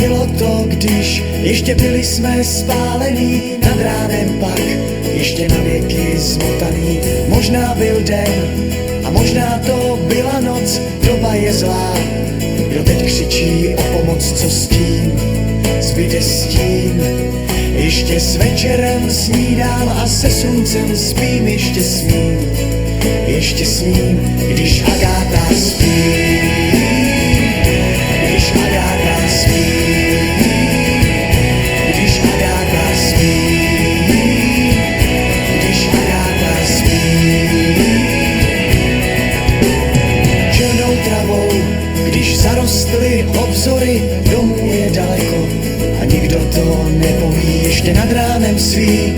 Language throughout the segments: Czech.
Bylo to, když ještě byli jsme spálení, nad ránem pak ještě na věky zmotaný. Možná byl den a možná to byla noc, doba je zlá. Kdo teď křičí o pomoc, co s tím, zbyde s tím. Ještě s večerem snídám a se sluncem spím, ještě smím, když Agáta spí. Když Agáta spí, když Agáta spí, když Agáta spí. Černou travou, když zarostly obzory, domů je daleko a nikdo to nepoví. Ještě nad ránem svý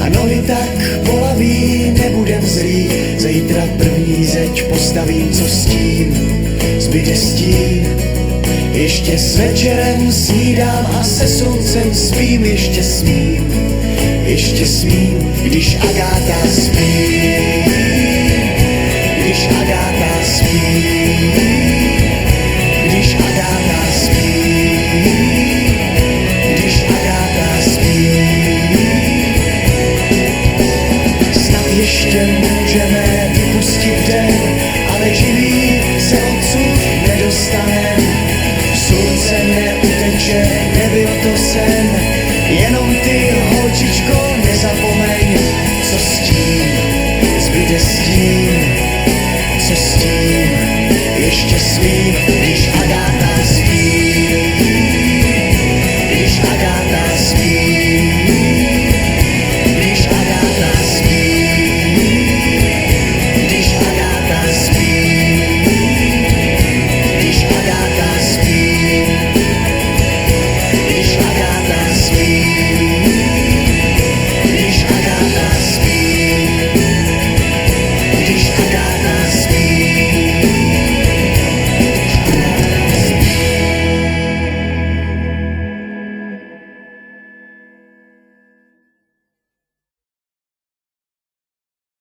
a nohy tak bolaví, nebudem zlý. Zítra první zeď postavím, co s tím, zbyde s tím. Ještě s večerem snídám a se sluncem spím, ještě smím, když Agáta spí.